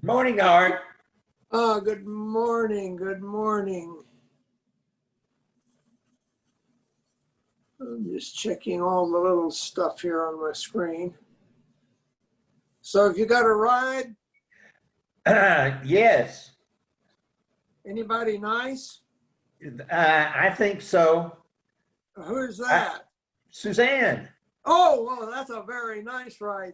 Morning, Art. Good morning. Good morning. I'm just checking all the little stuff here on my screen. So have you got a ride? Yes, Anybody nice? I think so. Who's that? Suzanne, Oh, well, that's a very nice ride.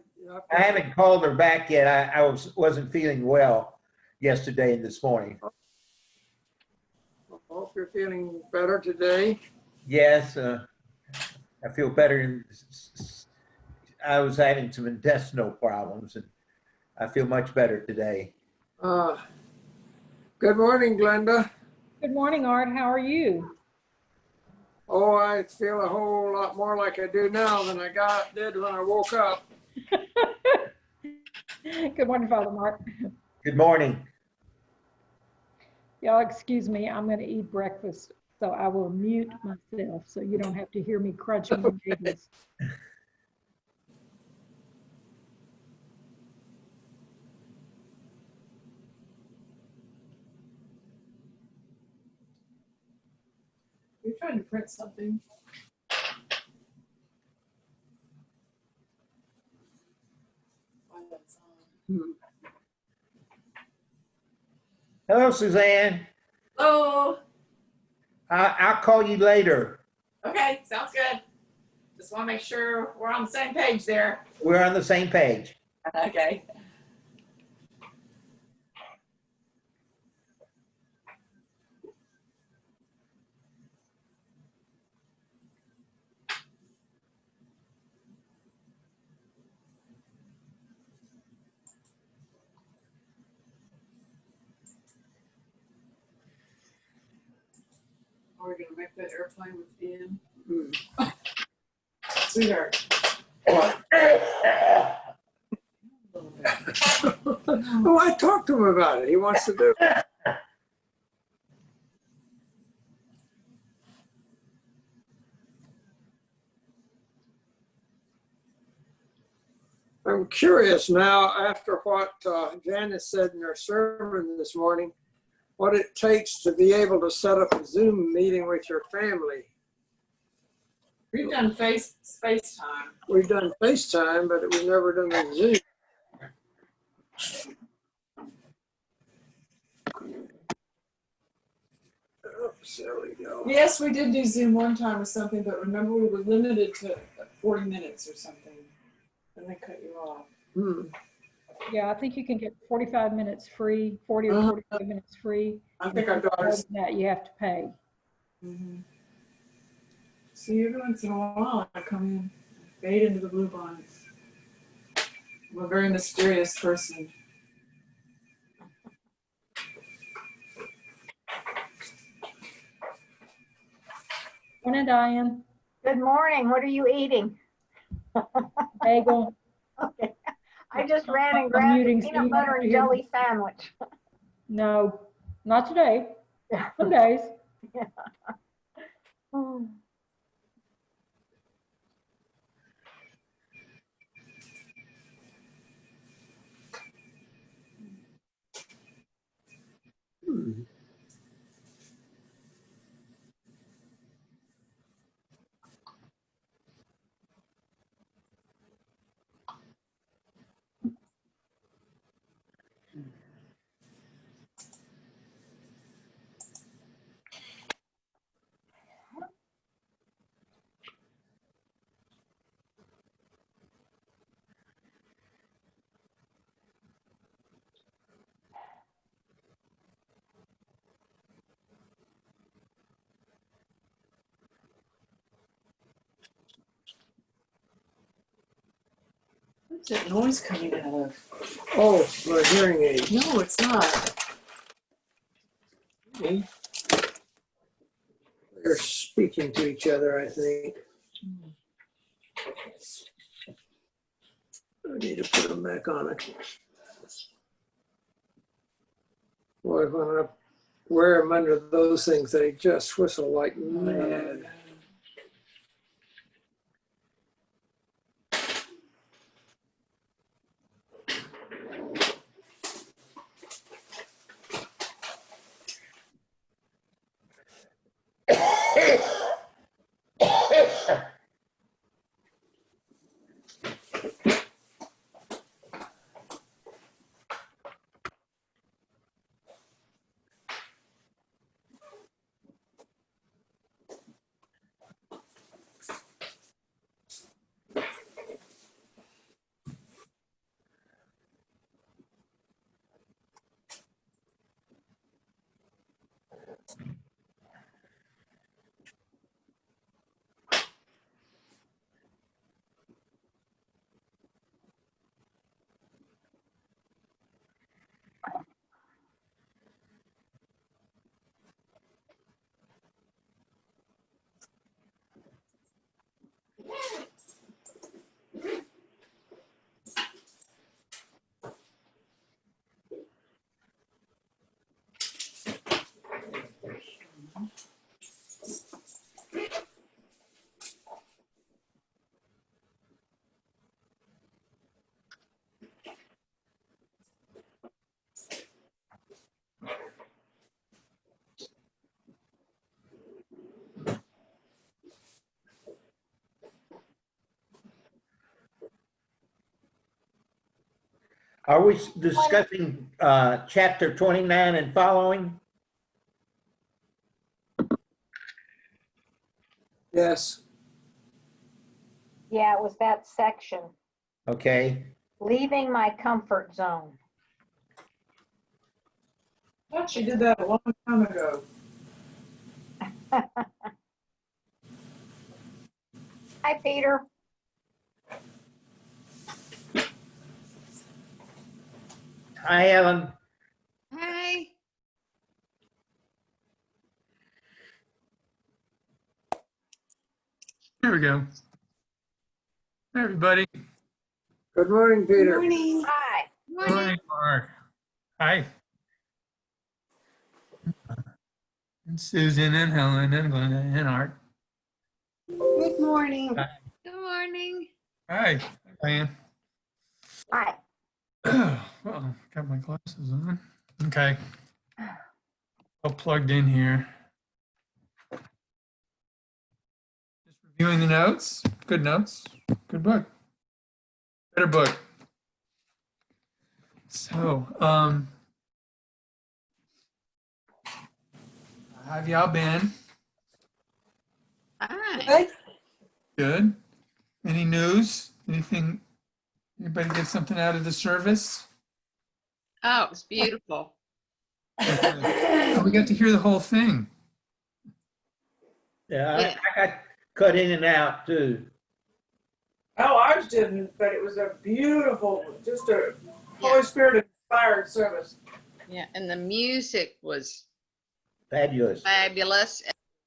I haven't called her back yet. I wasn't feeling well yesterday and this morning. Hope you're feeling better today. Yes, I feel better. I was having some intestinal problems, and I feel much better today. Uh, Good morning, Glenda. Good morning, Art. How are you? Oh, I feel a whole lot more like I do now than I did when I woke up. Good morning, Father Mark. Good morning. Y'all excuse me, I'm going to eat breakfast, so I will mute myself so you don't have to hear me crunching my bagels. You're trying to print something. While that's on. Hello, Suzanne. Hello. I'll call you later. Okay, sounds good. Just want to make sure we're on the same page there. We're on the same page. Okay. Are we gonna make that airplane with Ian? Sweetheart. Oh, I talked to him about it. He wants to do it. I'm curious now, after what Janice said in her sermon this morning, what it takes to be able to set up a Zoom meeting with your family. We've done FaceTime. We've done FaceTime, but we've never done a Zoom. Oops, there we go. Yes, we did do Zoom one time or something, but remember we were limited to 40 minutes or something. And they cut you off. Yeah, I think you can get 45 minutes free, 40 or 45 minutes free. I think our daughters. That you have to pay. See, every once in a while I come in, fade into the blue bonnets. I'm a very mysterious person. Morning, Diane. Good morning. What are you eating? Bagel. Okay. I just ran and I'm grabbed a muting peanut Steve. butter and jelly sandwich. No, not today. Some days. What's that noise coming out of? Oh, my hearing aid. No, it's not. They're speaking to each other, I think. I need to put them back on it. Boy, when I wear them under those things, they just whistle like mad. Are we discussing chapter 29 and following? Yes. Yeah, it was that section, Okay. leaving my comfort zone. I thought she did that a long time ago. Hi, Peter. Hi, Ellen. Hi. There we go. Hi, everybody. Good morning, Peter. Morning. Hi. Good morning, Mark. Hi. And Susan and Helen and Glenda and Art. Good morning. Hi. Good morning. Hi, Diane. Hi. Well, got my glasses on. Okay. All plugged in here. Just reviewing the notes. Good notes. Good book. Better book. So, how have y'all been? Hi. Good. Any news? Anything? Anybody get something out of the service? Oh, it's beautiful. Oh, we got to hear the whole thing. Yeah, Yeah. I got cut in and out too. Oh, ours didn't, but it was a beautiful, just a Holy Yeah. Spirit inspired service. Yeah, and the music was Fabulous. fabulous.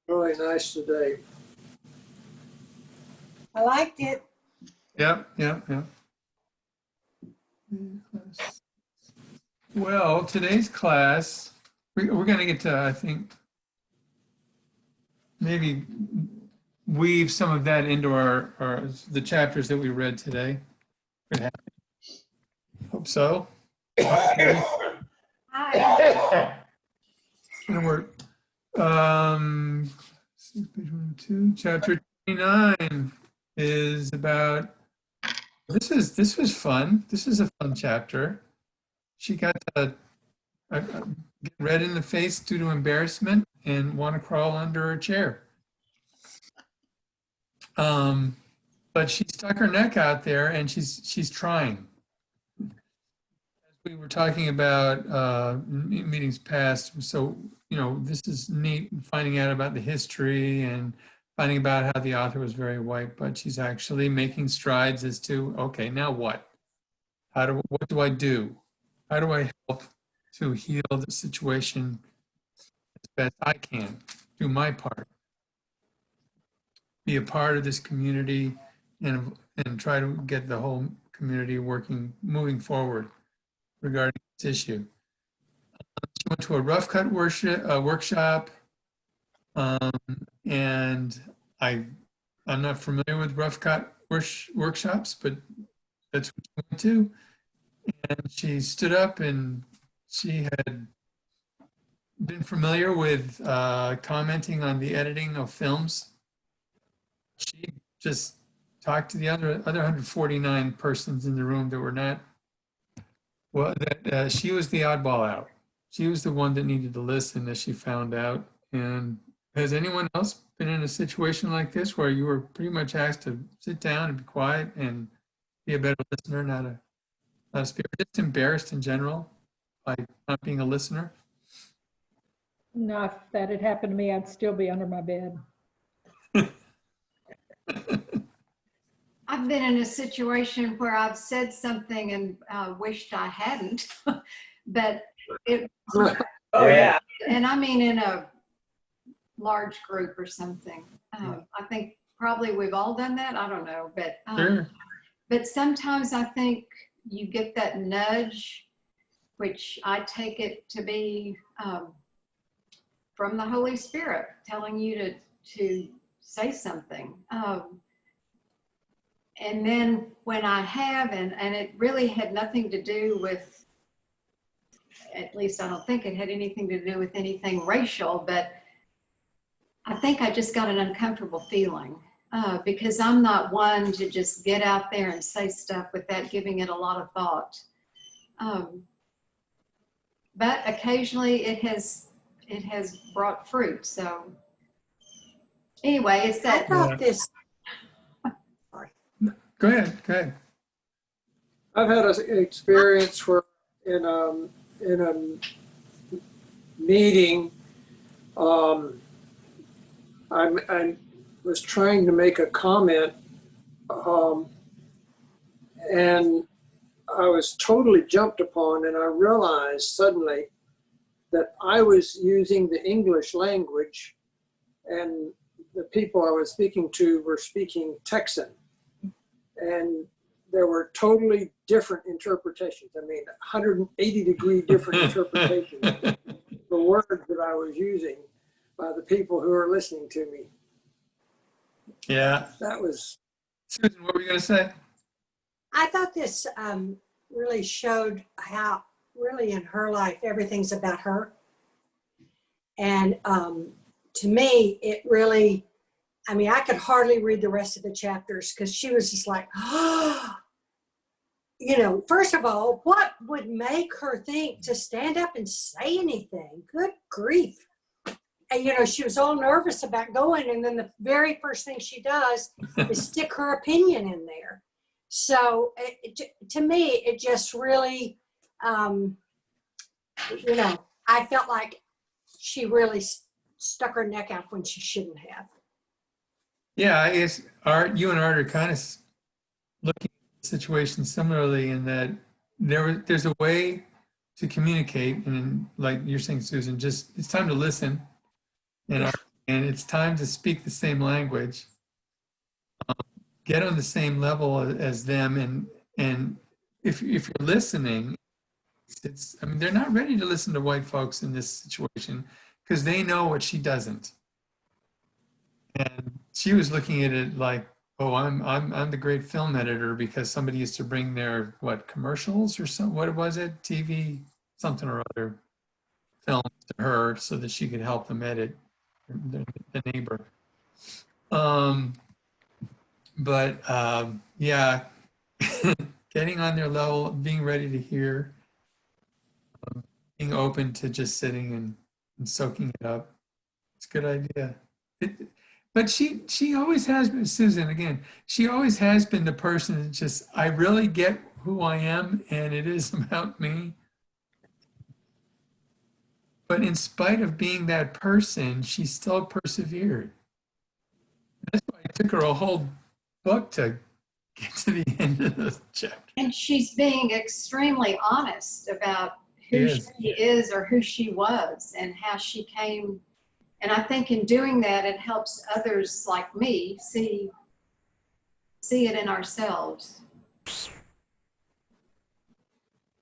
Really nice today. I liked it. Yep. Well, today's class, we're going to get to, I think, maybe weave some of that into the chapters that we read today. Could happen. Hope so. Hi. Gonna work. Page 102, chapter 29 is about. This was fun. This is a fun chapter. She got to get red in the face due to embarrassment and want to crawl under her chair. But she stuck her neck out there and she's trying. As we were talking about meetings past, so this is neat, finding out about the history and finding about how the author was very white, but she's actually making strides as to, okay, now what? What do I do? How do I help to heal the situation as best I can? Do my part. Be a part of this community and try to get the whole community moving forward regarding this issue. She went to a rough cut workshop, and I'm not familiar with rough cut workshops, but that's what she went to. And she stood up and she had been familiar with commenting on the editing of films. She just talked to the other 149 persons in the room that were not, well, that she was the oddball out. She was the one that needed to listen, as she found out. And has anyone else been in a situation like this where you were pretty much asked to sit down and be quiet and be a better listener, not a speaker, just embarrassed in general by not being a listener? No, if that had happened to me, I'd still be under my bed. I've been in a situation where I've said something and wished I hadn't, but it, Oh, yeah. and I mean in a large group or something. I think probably we've all done that. I don't know, but Sure. but sometimes I think you get that nudge, which I take it to be from the Holy Spirit telling you to say something. And then when I have, and it really had nothing to do with, at least I don't think it had anything to do with anything racial, but I think I just got an uncomfortable feeling because I'm not one to just get out there and say stuff without giving it a lot of thought. But occasionally it has brought fruit. So anyway, it's I that. thought this, Go ahead, go ahead. I've had an experience where in a meeting, I was trying to make a comment, and I was totally jumped upon, and I realized suddenly that I was using the English language, and the people I was speaking to were speaking Texan, and there were totally different interpretations. I mean, 180-degree different interpretations of the words that I was using by the people who are listening to me. Yeah. That was, Susan, what were you going to say? I thought this really showed how really in her life, everything's about her. And to me, it really, I mean, I could hardly read the rest of the chapters because she was just like, oh, you know, first of all, what would make her think to stand up and say anything? Good grief. And, you know, she was all nervous about going. And then the very first thing she does is stick her opinion in there. So to me, it just really, you know, I felt like she really stuck her neck out when she shouldn't have. Yeah, I guess you and Art are kind of looking at the situation similarly in that there's a way to communicate, and like you're saying, Susan, just it's time to listen, and it's time to speak the same language, get on the same level as them, and if you're listening, I mean they're not ready to listen to white folks in this situation because they know what she doesn't. And she was looking at it like, oh, I'm the great film editor because somebody used to bring their commercials or something. What was it? TV, something or other, film to her so that she could help them edit the neighbor. Yeah, getting on their level, being ready to hear, being open to just sitting and soaking it up. It's a good idea. But she always has been, Susan, again, she always has been the person that just, I really get who I am and it is about me. But in spite of being that person, she still persevered. That's why it took her a whole book to get to the end of the chapter. And she's being extremely honest about who she is or who she was and how she came. And I think in doing that, it helps others like me see it in ourselves.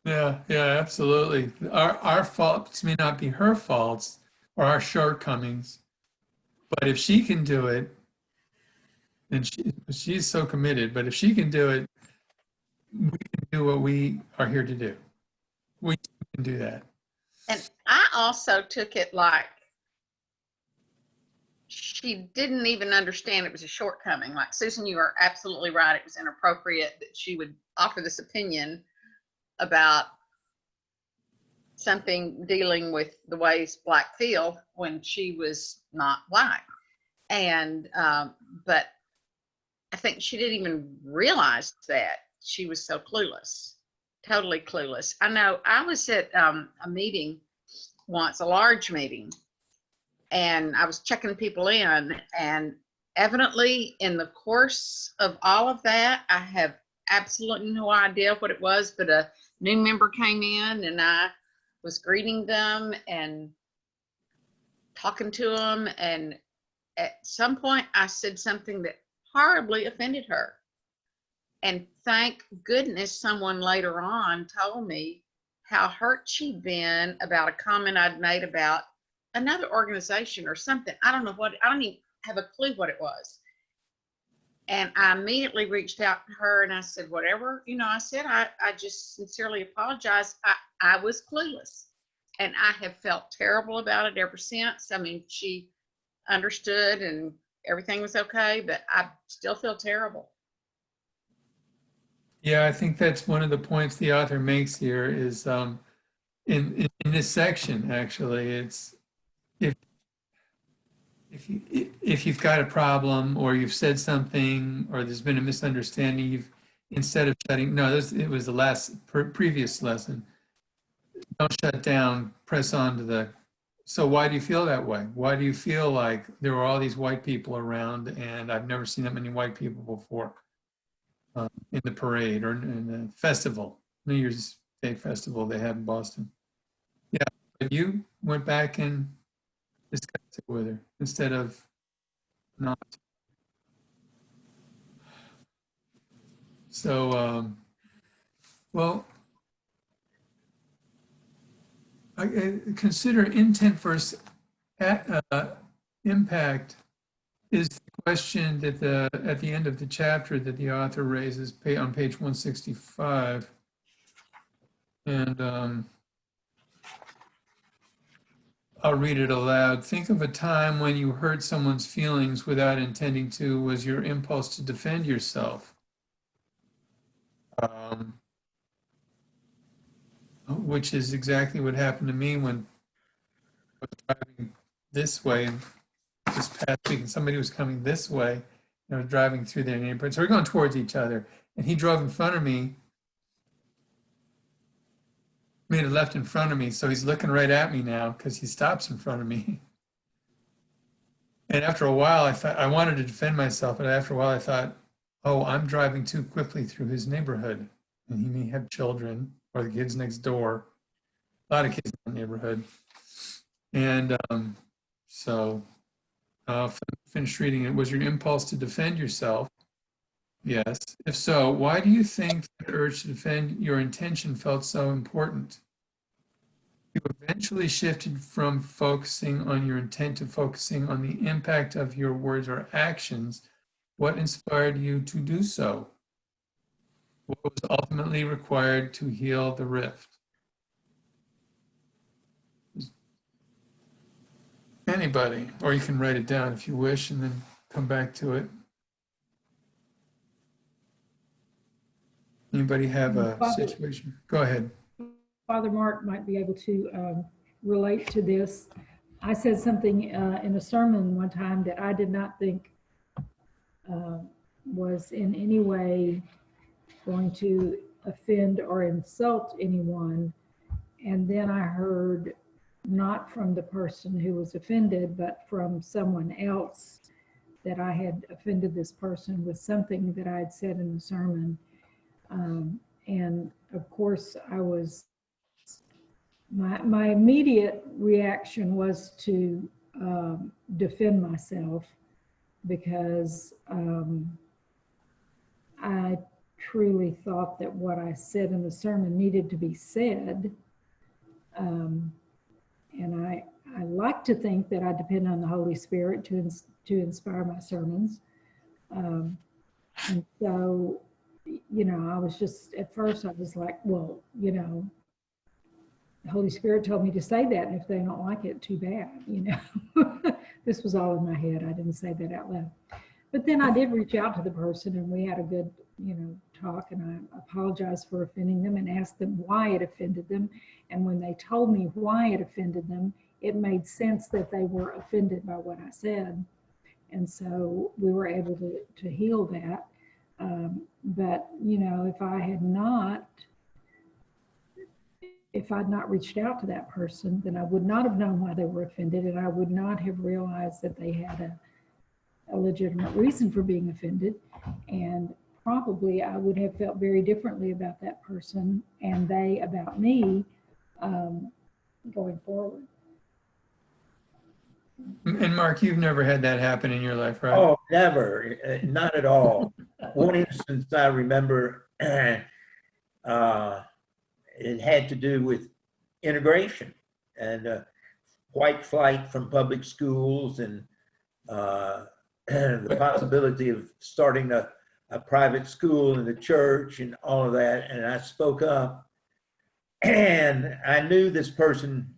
Yeah, absolutely. Our faults may not be her faults or our shortcomings, but if she can do it, then she's so committed. But if she can do it, we can do what we are here to do. We can do that. And I also took it like she didn't even understand it was a shortcoming. Like, Susan, you are absolutely right. It was inappropriate that she would offer this opinion about something dealing with the ways Black feel when she was not white. And, but I think she didn't even realize that she was so clueless, totally clueless. I know I was at a meeting once, a large meeting, and I was checking people in, and evidently in the course of all of that, I have absolutely no idea what it was, but a new member came in and I was greeting them and talking to them. And at some point I said something that horribly offended her. And thank goodness someone later on told me how hurt she'd been about a comment I'd made about another organization or something. I don't know what, I don't even have a clue what it was. And I immediately reached out to her and I said, whatever, you know, I said, I just sincerely apologize. I was clueless and I have felt terrible about it ever since. I mean, she understood and everything was okay, but I still feel terrible. Yeah, I think that's one of the points the author makes here is in this section, actually, it's if if you've got a problem or you've said something or there's been a misunderstanding, you've instead of shutting, no, it was the previous lesson. Don't shut down, press on to the, so why do you feel that way? Why do you feel like there were all these white people around and I've never seen that many white people before in the parade or in the festival, New Year's Day festival they have in Boston? Yeah, but you went back and discussed it with her instead of not. So, well, consider intent versus impact is the question that at the end of the chapter that the author raises on page 165. And I'll read it aloud. Think of a time when you hurt someone's feelings without intending to. Was your impulse to defend yourself? Which is exactly what happened to me when I was driving this way this past week, and somebody was coming this way, and I was driving through their neighborhood. So we're going towards each other, and he drove in front of me, made a left in front of me, so he's looking right at me now because he stops in front of me. And after a while, I thought I wanted to defend myself, but after a while, I thought, oh, I'm driving too quickly through his neighborhood, and he may have children or the kids next door. A lot of kids in the neighborhood. And so I'll finish reading it. Was your impulse to defend yourself? Yes. If so, why do you think the urge to defend your intention felt so important? You eventually shifted from focusing on your intent to focusing on the impact of your words or actions. What inspired you to do so? What was ultimately required to heal the rift? Anybody, or you can write it down if you wish and then come back to it. Anybody have a situation? Go ahead. Father Mark might be able to relate to this. I said something in a sermon one time that I did not think was in any way going to offend or insult anyone. And then I heard, not from the person who was offended, but from someone else, that I had offended this person with something that I had said in the sermon. And of course, I was, my immediate reaction was to defend myself because I truly thought that what I said in the sermon needed to be said. And I like to think that I depend on the Holy Spirit to inspire my sermons. And so, you know, I was just, at first I was like, well, you know, the Holy Spirit told me to say that, and if they don't like it, too bad, you know. This was all in my head. I didn't say that out loud. But then I did reach out to the person, and we had a good, you know, talk, and I apologized for offending them and asked them why it offended them. And when they told me why it offended them, it made sense that they were offended by what I said. And so we were able to heal that. But, you know, if I'd not reached out to that person, then I would not have known why they were offended, and I would not have realized that they had a legitimate reason for being offended. And probably I would have felt very differently about that person and they about me going forward. And Mark, you've never had that happen in your life, right? Oh, never, not at all. One instance I remember, it had to do with integration and white flight from public schools and the possibility of starting a private school in the church and all of that. And I spoke up, and I knew this person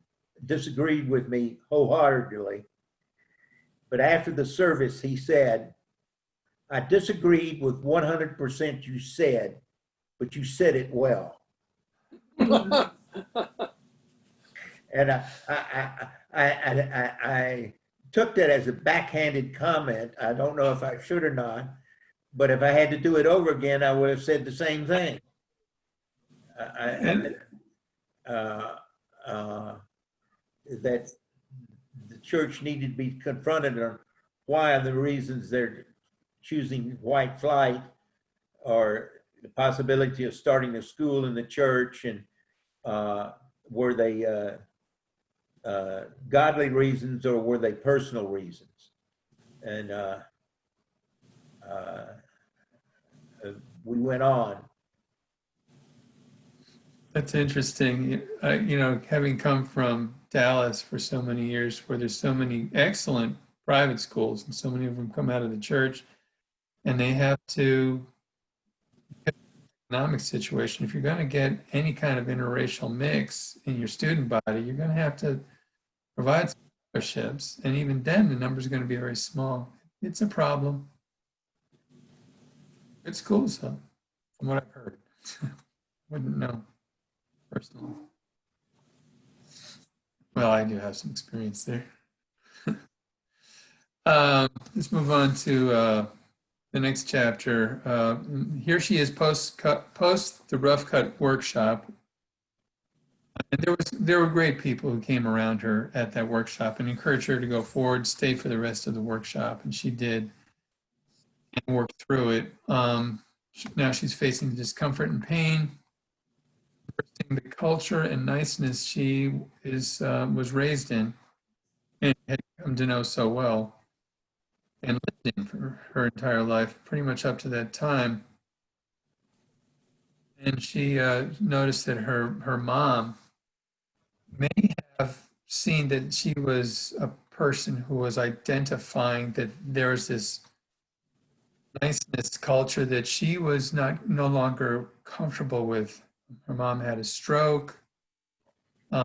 disagreed with me wholeheartedly. But after the service, he said, I disagreed with 100% you said, but you said it well. And I took that as a backhanded comment. I don't know if I should or not, but if I had to do it over again, I would have said the same thing. That the church needed to be confronted on why the reasons they're choosing white flight, or the possibility of starting a school in the church, and were they godly reasons or were they personal reasons? And we went on. That's interesting. You know, having come from Dallas for so many years, where there's so many excellent private schools and so many of them come out of the church, and they have to, economic situation, if you're going to get any kind of interracial mix in your student body, you're going to have to provide scholarships, and even then the numbers are going to be very small. It's a problem. Good schools, though, from what I've heard. Wouldn't know personally. Well, I do have some experience there. Let's move on to the next chapter. Here she is post the Rough Cut workshop. And there were great people who came around her at that workshop and encouraged her to go forward, stay for the rest of the workshop, and she did and worked through it. Now she's facing discomfort and pain. The culture and niceness she was raised in and had come to know so well and lived in for her entire life, pretty much up to that time. And she noticed that her mom may have seen that she was a person who was identifying that there was this niceness culture that she was no longer comfortable with. Her mom had a stroke. The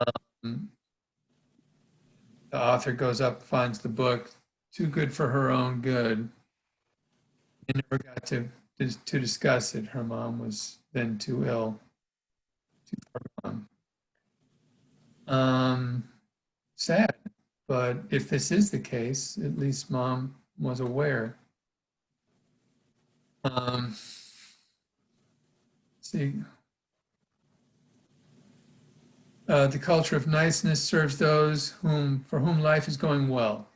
author goes up, finds the book, Too Good for Her Own Good. They never got to discuss it. Her mom was then too ill, too far gone. Sad, but if this is the case, at least mom was aware. See. The culture of niceness serves those for whom life is going well.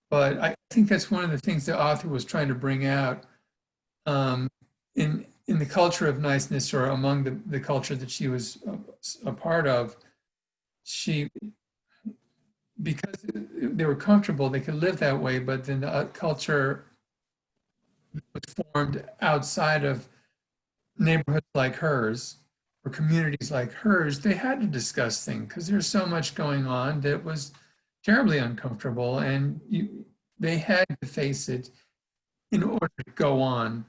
But I think that's one of the things the author was trying to bring out in the culture of niceness, or among the culture that she was a part of. Because they were comfortable, they could live that way, but then the culture was formed outside of neighborhoods like hers, or communities like hers. They had to discuss things because there's so much going on that was terribly uncomfortable, and they had to face it in order to go on.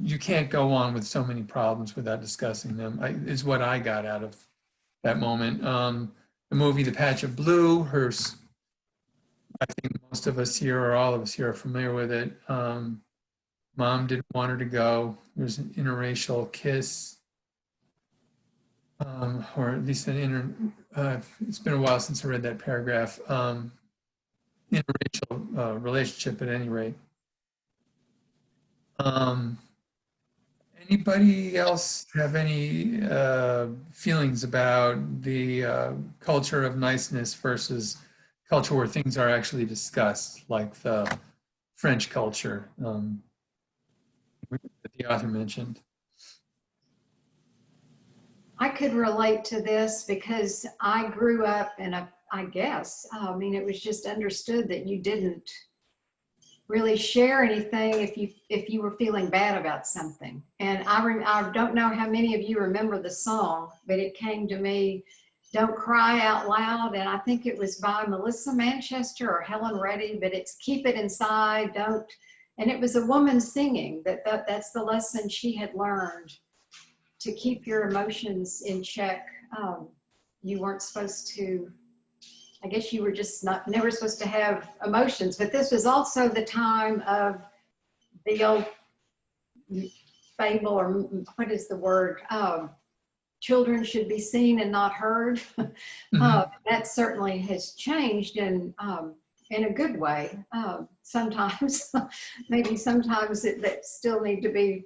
You can't go on with so many problems without discussing them, is what I got out of that moment. The movie The Patch of Blue, I think most of us here, or all of us here, are familiar with it. Mom didn't want her to go. There was an interracial kiss, or at least it's been a while since I read that paragraph. Interracial relationship at any rate. Anybody else have any feelings about the culture of niceness versus culture where things are actually discussed, like the French culture that the author mentioned? I could relate to this because I grew up in I mean, it was just understood that you didn't really share anything if you were feeling bad about something. And I don't know how many of you remember the song, but it came to me, Don't Cry Out Loud. And I think it was by Melissa Manchester or Helen Reddy, but it's keep it inside, don't. And it was a woman singing that's the lesson she had learned, to keep your emotions in check. You weren't supposed to, I guess you were just never supposed to have emotions, but this was also the time of the old fable, or what is the word? Children should be seen and not heard. That certainly has changed in a good way. Sometimes, maybe sometimes that still need to be,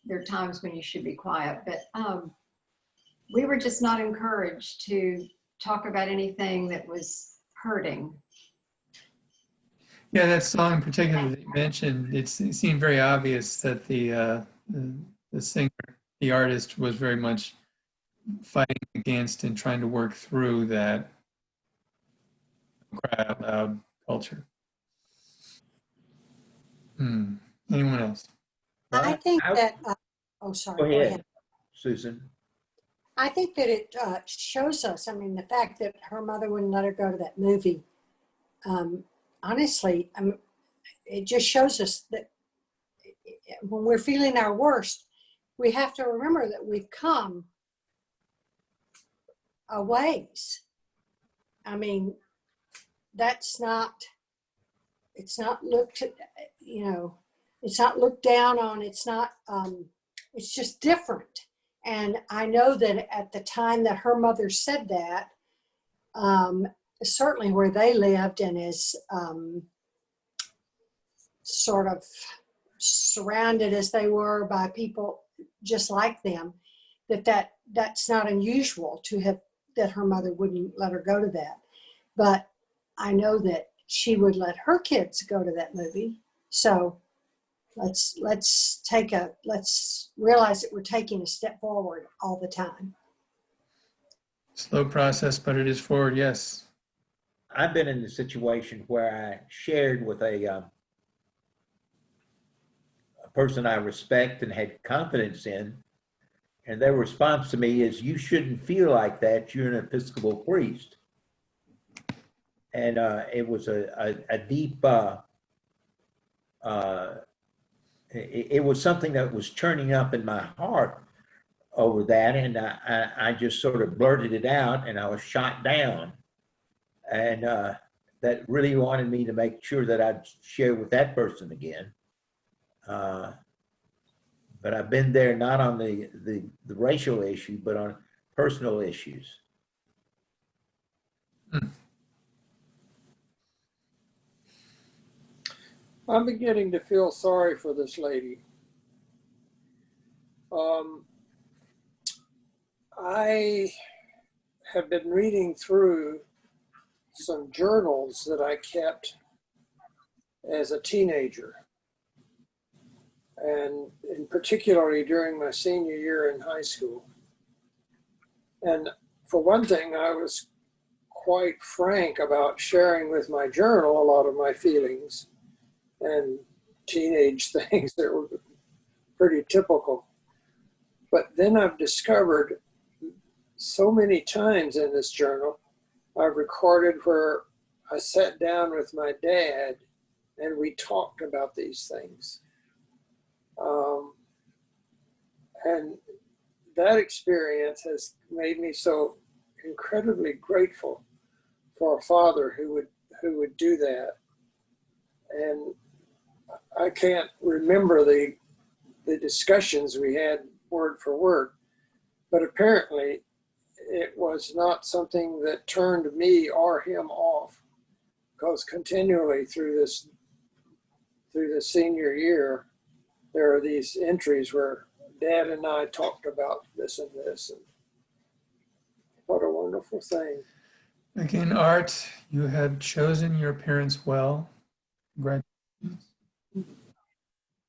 there are times when you should be quiet, but we were just not encouraged to talk about anything that was hurting. Yeah, that song in particular that you mentioned, it seemed very obvious that the singer, the artist, was very much fighting against and trying to work through that cry out loud culture. Anyone else? I think I- that, oh, sorry. Go ahead, Susan. I think that it shows us, I mean, the fact that her mother wouldn't let her go to that movie, honestly, it just shows us that when we're feeling our worst, we have to remember that we've come a ways. I mean, it's not looked at, it's not looked down on. It's not, it's just different. And I know that at the time that her mother said that, certainly where they lived and is sort of surrounded as they were by people just like them, that's not unusual to have, that her mother wouldn't let her go to that. But I know that she would let her kids go to that movie. So let's realize that we're taking a step forward all the time. Slow process, but it is forward, yes. I've been in the situation where I shared with a person I respect and had confidence in, and their response to me is, "You shouldn't feel like that. You're an Episcopal priest." And it was a deep, it was something that was churning up in my heart over that, and I just sort of blurted it out, and I was shot down. And that really wanted me to make sure that I'd share with that person again. But I've been there not on the racial issue, but on personal issues. I'm beginning to feel sorry for this lady. I have been reading through some journals that I kept as a teenager, and in particularly during my senior year in high school. And for one thing, I was quite frank about sharing with my journal a lot of my feelings and teenage things that were pretty typical. But then I've discovered so many times in this journal, I've recorded where I sat down with my dad and we talked about these things. And that experience has made me so incredibly grateful for a father who would do that. And I can't remember the discussions we had word for word, but apparently it was not something that turned me or him off, because continually through the senior year, there are these entries where Dad and I talked about this and this, and what a wonderful thing. Again, Art, you have chosen your parents well. Congratulations.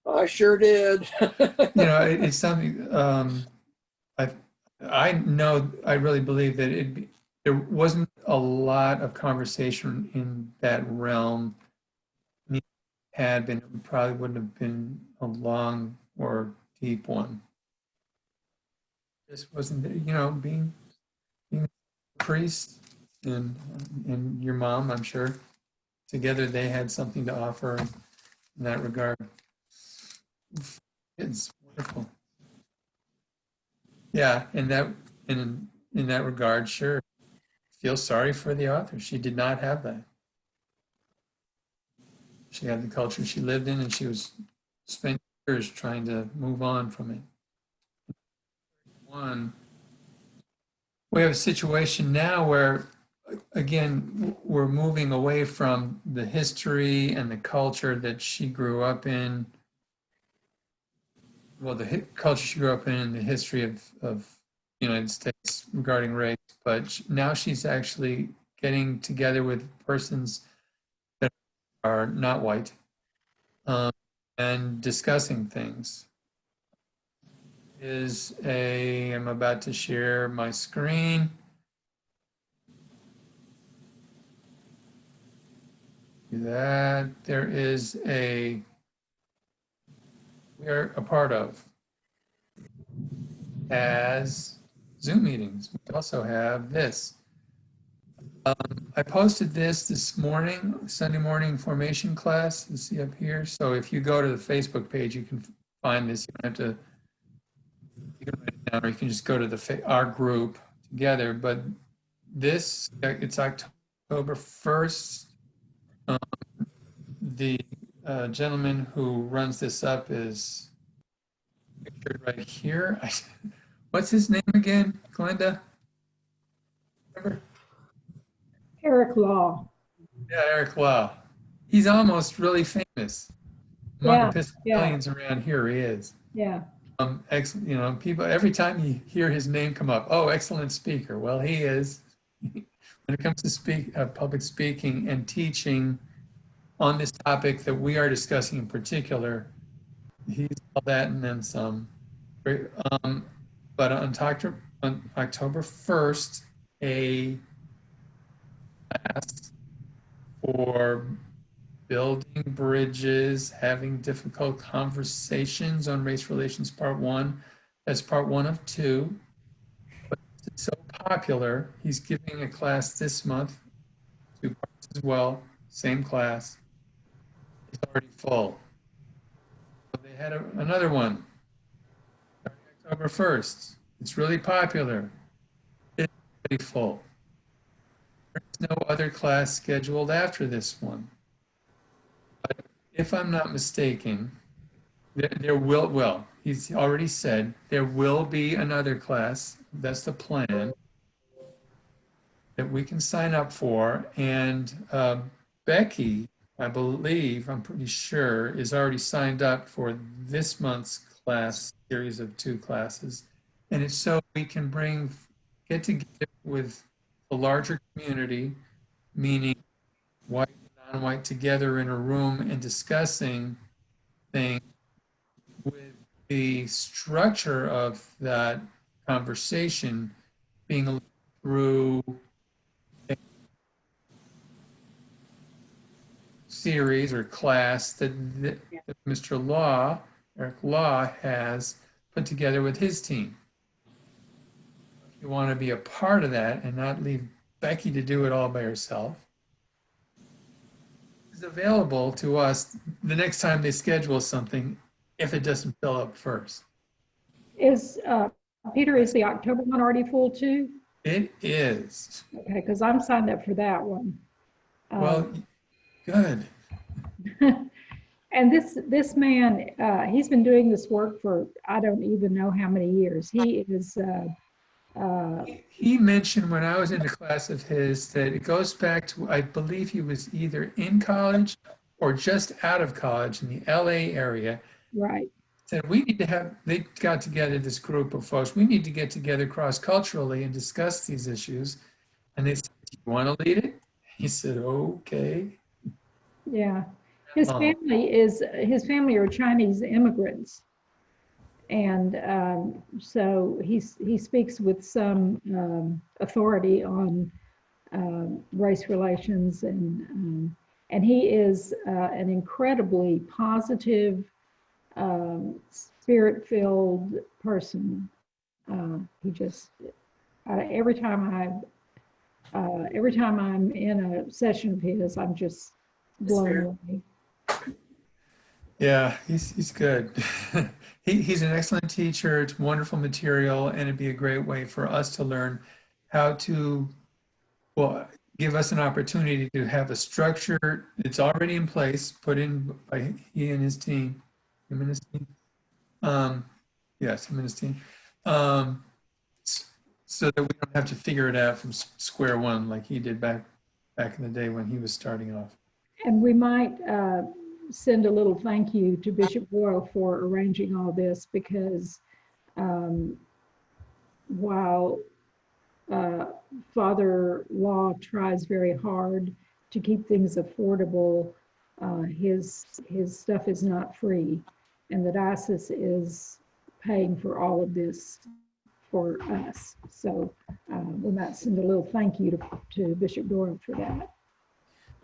I sure did. It's something, I know, I really believe that there wasn't a lot of conversation in that realm. Had been, it probably wouldn't have been a long or deep one. This wasn't, being a priest and your mom, I'm sure, together they had something to offer in that regard. It's wonderful. Yeah, in that regard, sure. Feel sorry for the author. She did not have that. She had the culture she lived in, and she was spent years trying to move on from it. One, we have a situation now where, again, we're moving away from the history and the culture that she grew up in. Well, the culture she grew up in and the history of the United States regarding race, but now she's actually getting together with persons that are not white and discussing things. I'm about to share my screen. That there is we are a part of as Zoom meetings. We also have this. I posted this morning, Sunday morning formation class. You see up here. So if you go to the Facebook page, you can find this. You don't have to. You can write it down, or you can just go to our group together. But it's October 1st. The gentleman who runs this up is pictured right here. What's his name again, Glenda? Remember? Eric Law. Yeah, Eric Law. He's almost really famous. Among Yeah, Episcopalians around here, he is. Yeah. Excellent. People, every time you hear his name come up, oh, excellent speaker. Well, he is. When it comes to public speaking and teaching on this topic that we are discussing in particular, he's all that and then some. But on October 1st, a class for building bridges, having difficult conversations on race relations, part 1. That's part 1 of 2. But it's so popular, he's giving a class this month, 2 parts as well, same class. It's already full. So they had another one, October 1st. It's really popular. It's already full. There's no other class scheduled after this one. But if I'm not mistaken, he's already said there will be another class. That's the plan that we can sign up for. And Becky, I'm pretty sure, is already signed up for this month's class series of 2 classes. And it's so we can get together with a larger community, meaning white and non-white together in a room and discussing things with the structure of that conversation being through a series or class that Mr. Eric Law has put together with his team. If you want to be a part of that and not leave Becky to do it all by herself, it's available to us the next time they schedule something if it doesn't fill up first. Peter, is the October one already full too? It is. Okay, because I'm signed up for that one. Well, good. And this man, he's been doing this work for I don't even know how many years. He is. He mentioned when I was in a class of his that it goes back to, I believe he was either in college or just out of college in the LA area. Right. Said they got together, this group of folks, we need to get together cross-culturally and discuss these issues. And they said, do you want to lead it? He said, okay. Yeah. His family are Chinese immigrants. And so he speaks with some authority on race relations, and he is an incredibly positive, spirit-filled person. He just every time I'm in a session of his, I'm just blown away. Yeah, he's good. He's an excellent teacher. It's wonderful material, and it'd be a great way for us to learn how to, give us an opportunity to have a structure that's already in place, put in by him and his team, Yes, Ministine. So that we don't have to figure it out from square one like he did back in the day when he was starting off. And we might send a little thank you to Bishop Boyle for arranging all this, because while Father Law tries very hard to keep things affordable, his stuff is not free, and the diocese is paying for all of this for us. So we might send a little thank you to Bishop Doyle for that.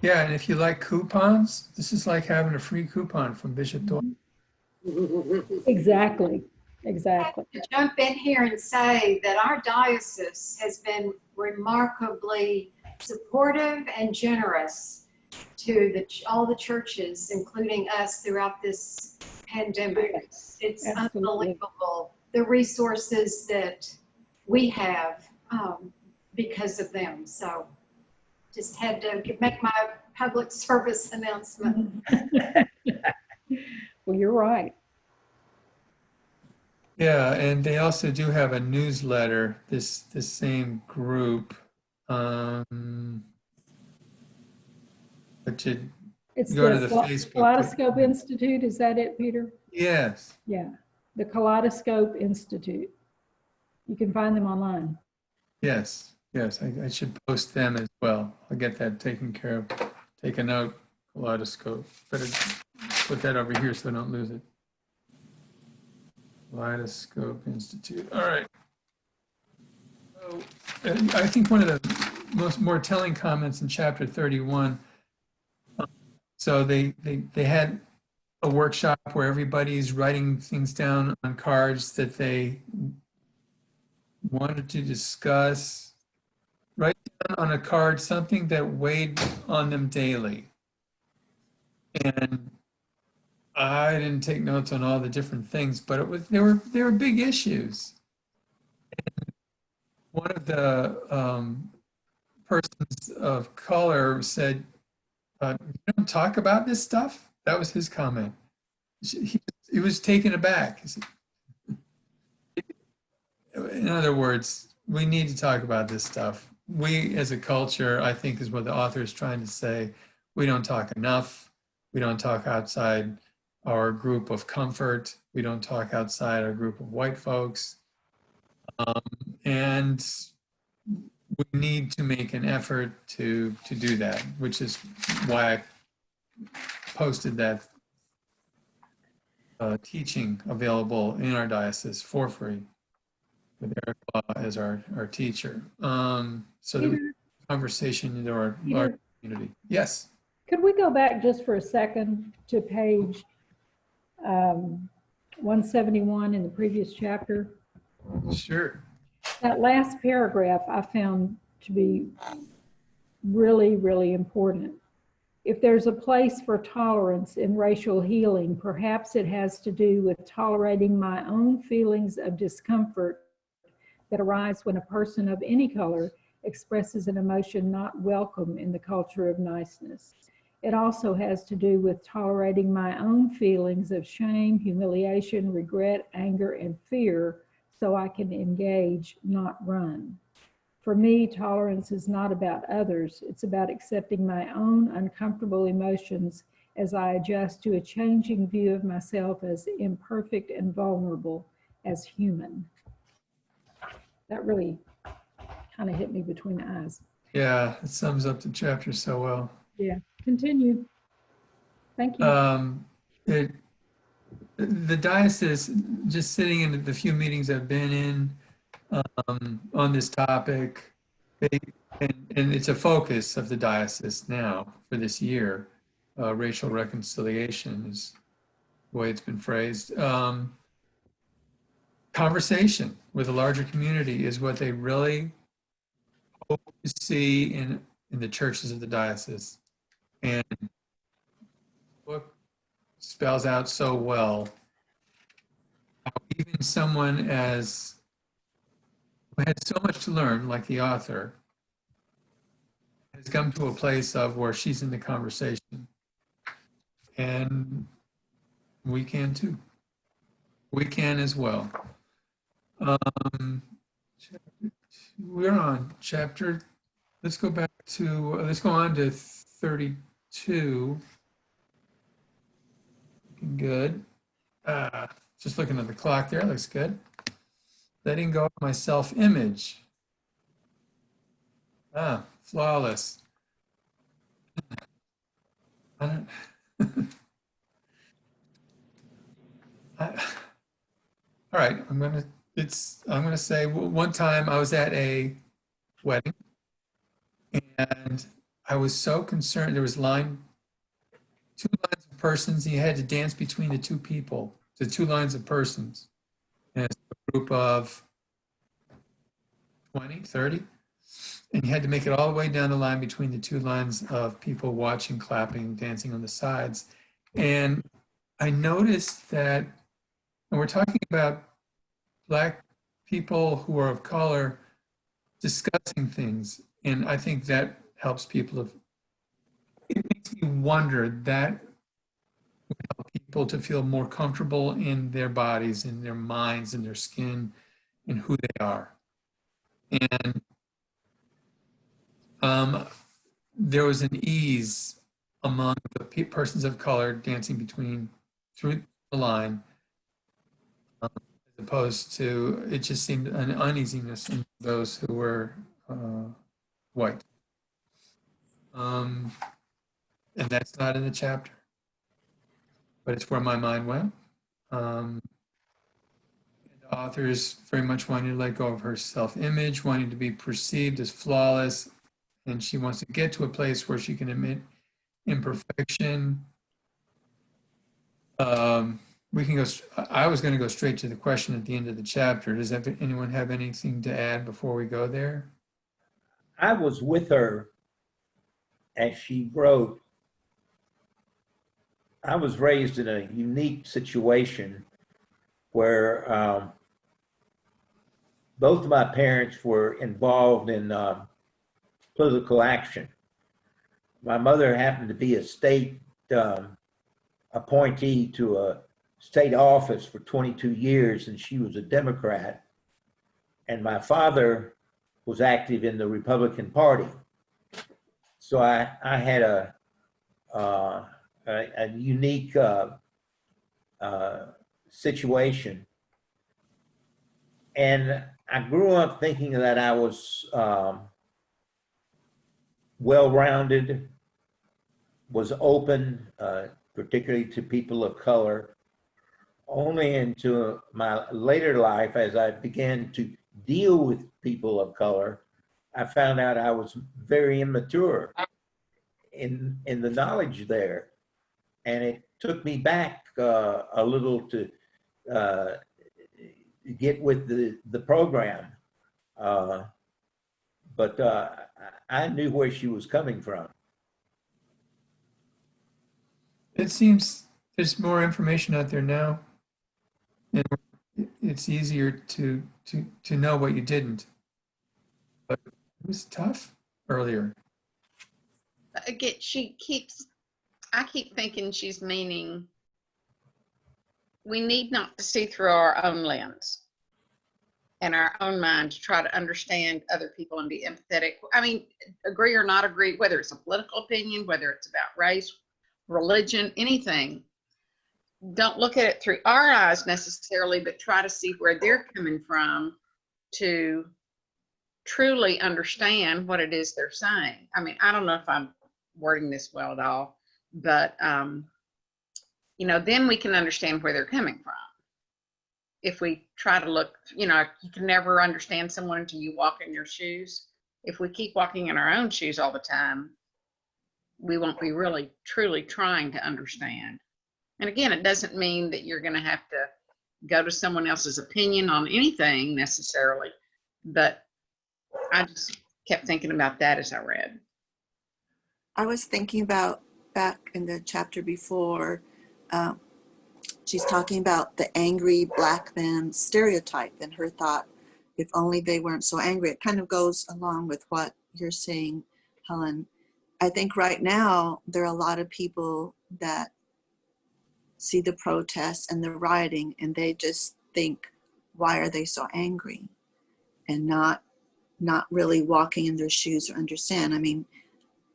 Yeah, and if you like coupons, this is like having a free coupon from Bishop Doyle. Exactly, exactly. To jump in here and say that our diocese has been remarkably supportive and generous to all the churches, including us, throughout this pandemic. Yes, It's absolutely. unbelievable, the resources that we have because of them. So just had to make my public service announcement. Well, you're right. Yeah, and they also do have a newsletter, this same group. But you It's go to the the Facebook. Kaleidoscope Institute. Is that it, Peter? Yes. Yeah, the Kaleidoscope Institute. You can find them online. Yes. I should post them as well. I'll get that taken care of. Take a note, Kaleidoscope. Better put that over here so I don't lose it. Kaleidoscope Institute. All right. So, I think one of the more telling comments in chapter 31. So they had a workshop where everybody's writing things down on cards that they wanted to discuss. Write down on a card something that weighed on them daily. And I didn't take notes on all the different things, but they were big issues. And one of the persons of color said, "You don't talk about this stuff?" That was his comment. He was taken aback. He said, in other words, we need to talk about this stuff. We, as a culture, I think is what the author is trying to say. We don't talk enough. We don't talk outside our group of comfort. We don't talk outside our group of white folks. And we need to make an effort to do that, which is why I posted that teaching available in our diocese for free with Eric Law as our teacher. So that we have a conversation into our large community. Yes. Could we go back just for a second to page 171 in the previous chapter? Sure. That last paragraph I found to be really, really important. If there's a place for tolerance in racial healing, perhaps it has to do with tolerating my own feelings of discomfort that arise when a person of any color expresses an emotion not welcome in the culture of niceness. It also has to do with tolerating my own feelings of shame, humiliation, regret, anger, and fear so I can engage, not run. For me, tolerance is not about others. It's about accepting my own uncomfortable emotions as I adjust to a changing view of myself as imperfect and vulnerable, as human. That really kind of hit me between the eyes. Yeah, it sums up the chapter so well. Yeah, continue. Thank you. The diocese, just sitting in the few meetings I've been in on this topic, and it's a focus of the diocese now for this year. Racial reconciliation is the way it's been phrased. Conversation with a larger community is what they really hope to see in the churches of the diocese. And the book spells out so well how even someone as who had so much to learn, like the author, has come to a place of where she's in the conversation. And we can too. We can as well. We're on chapter, let's go on to 32. Good. Just looking at the clock there, looks good. Letting go of my self-image. Flawless. I don't, all right, I'm gonna say one time I was at a wedding and I was so concerned. There was two lines of persons, and you had to dance between the two people, the two lines of persons. And it's a group of 20, 30, and you had to make it all the way down the line between the two lines of people watching, clapping, dancing on the sides. And I noticed that, and we're talking about Black people who are of color discussing things, and I think that helps people. It makes me wonder that would help people to feel more comfortable in their bodies, in their minds, in their skin, and who they are. And there was an ease among the persons of color dancing through the line, as opposed to, it just seemed an uneasiness in those who were white. And that's not in the chapter, but it's where my mind went. The author's very much wanting to let go of her self-image, wanting to be perceived as flawless, and she wants to get to a place where she can admit imperfection. We can go. I was going to go straight to the question at the end of the chapter. Does anyone have anything to add before we go there? I was with her as she wrote. I was raised in a unique situation where both of my parents were involved in political action. My mother happened to be a state appointee to a state office for 22 years, and she was a Democrat. And my father was active in the Republican Party. So I had a unique situation. And I grew up thinking that I was well-rounded, was open, particularly to people of color. Only into my later life, as I began to deal with people of color, I found out I was very immature in the knowledge there. And it took me back a little to get with the program. But I knew where she was coming from. It seems there's more information out there now, and it's easier to know what you didn't. But it was tough earlier. Again, I keep thinking she's meaning we need not to see through our own lens and our own mind to try to understand other people and be empathetic. I mean, agree or not agree, whether it's a political opinion, whether it's about race, religion, anything. Don't look at it through our eyes necessarily, but try to see where they're coming from to truly understand what it is they're saying. I mean, I don't know if I'm wording this well at all, but you know, then we can understand where they're coming from. If we try to look, you know, you can never understand someone until you walk in their shoes. If we keep walking in our own shoes all the time, we won't be really truly trying to understand. And again, it doesn't mean that you're going to have to go to someone else's opinion on anything necessarily, but I just kept thinking about that as I read. I was thinking about back in the chapter before, she's talking about the angry Black man stereotype, and her thought, if only they weren't so angry. It kind of goes along with what you're saying, Helen. I think right now there are a lot of people that see the protests and the rioting, and they just think, why are they so angry? And not really walking in their shoes or understand. I mean,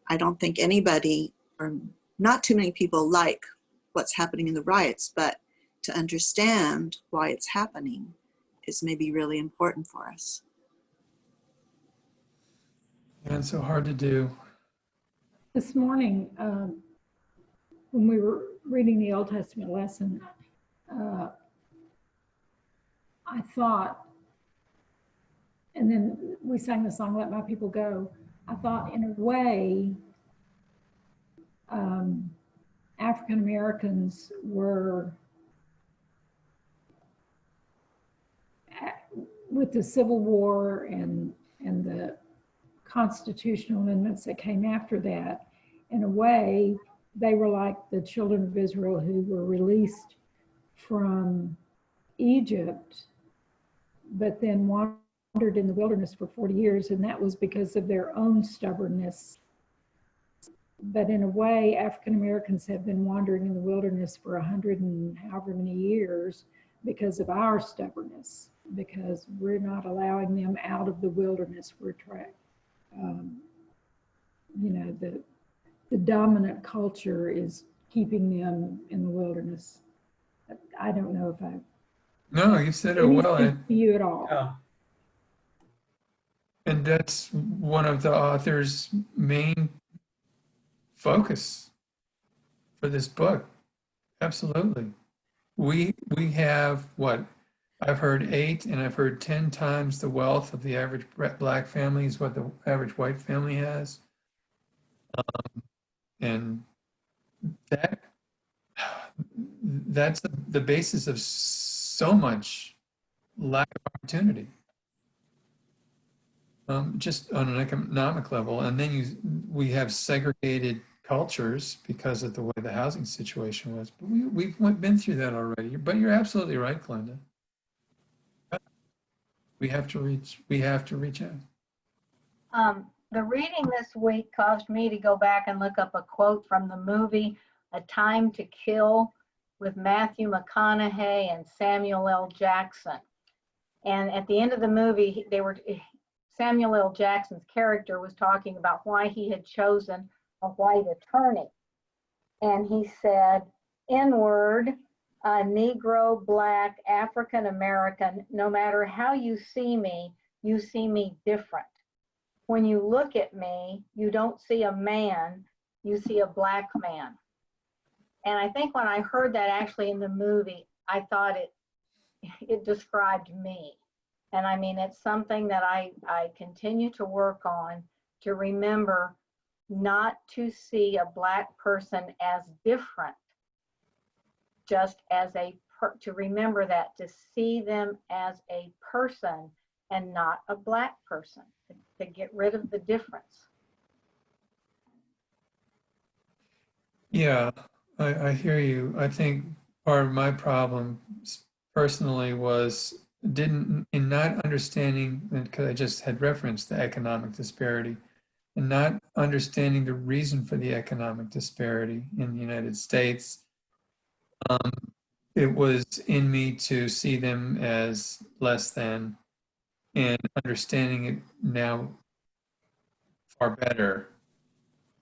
I don't think anybody, or not too many people, like what's happening in the riots, but to understand why it's happening is maybe really important for us. Yeah, it's so hard to do. This morning, when we were reading the Old Testament lesson, I thought, and then we sang the song, Let My People Go. I thought, in a way, African Americans were, with the Civil War and the constitutional amendments that came after that, in a way, they were like the children of Israel who were released from Egypt, but then wandered in the wilderness for 40 years, and that was because of their own stubbornness. But in a way, African Americans have been wandering in the wilderness for 100 and however many years because of our stubbornness, because we're not allowing them out of the wilderness. We're trying, the dominant culture is keeping them in the wilderness. I don't know if I. No, you said it well. To you at all. Yeah. And that's one of the author's main focus for this book. Absolutely. We have what I've heard 8 and I've heard 10 times the wealth of the average black family is what the average white family has. And that's the basis of so much lack of opportunity. Just on an economic level. And then we have segregated cultures because of the way the housing situation was. But we've been through that already. But you're absolutely right, Glenda. We have to reach out. The reading this week caused me to go back and look up a quote from the movie A Time to Kill with Matthew McConaughey and Samuel L. Jackson. And at the end of the movie, Samuel L. Jackson's character was talking about why he had chosen a white attorney. And he said, N-word, Negro, Black, African American, no matter how you see me different. When you look at me, you don't see a man, you see a black man. And I think when I heard that actually in the movie, I thought it described me. And I mean, it's something that I continue to work on, to remember not to see a black person as different, just as to remember that, to see them as a person and not a black person, to get rid of the difference. Yeah, I hear you. I think part of my problem personally was in not understanding, because I just had referenced the economic disparity, and not understanding the reason for the economic disparity in the United States. It was in me to see them as less than, and understanding it now far better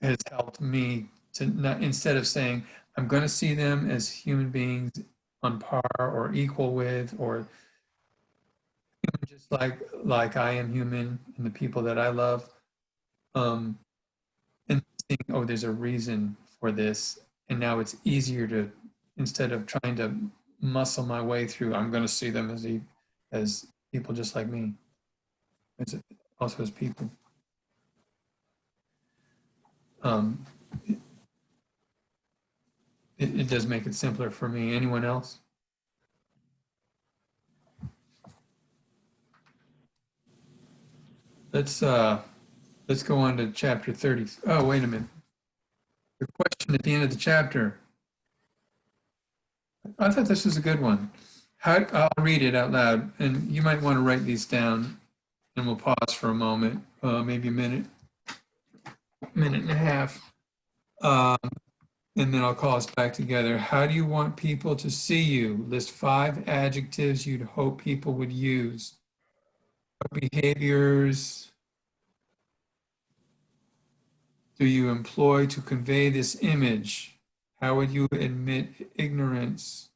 has helped me to not, instead of saying, I'm going to see them as human beings on par or equal with, or just like I am human and the people that I love, and think, oh, there's a reason for this, and now it's easier to, instead of trying to muscle my way through, I'm going to see them as people just like me, also as people. It does make it simpler for me. Anyone else? Let's go on to chapter 30. Oh, wait a minute. The question at the end of the chapter. I thought this was a good one. I'll read it out loud, and you might want to write these down, and we'll pause for a moment, maybe a minute and a half. and then I'll call us back together. How do you want people to see you? List 5 adjectives you'd hope people would use. What behaviors do you employ to convey this image? How would you admit ignorance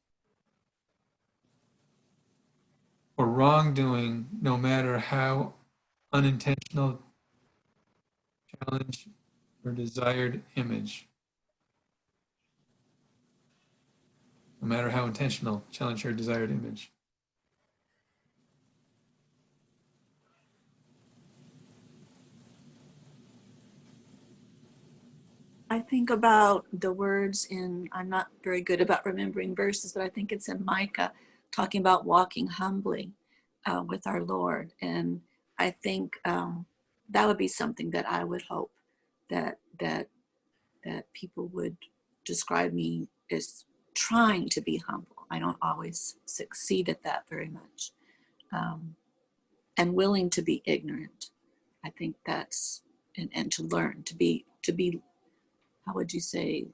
or wrongdoing, no matter how unintentional, challenge your desired image? No matter how intentional, challenge your desired image. I think about the words in, I'm not very good about remembering verses, but I think it's in Micah, talking about walking humbly with our Lord. And I think that would be something that I would hope that people would describe me as trying to be humble. I don't always succeed at that very much. And willing to be ignorant. I think that's, and to learn, to be, how would you say,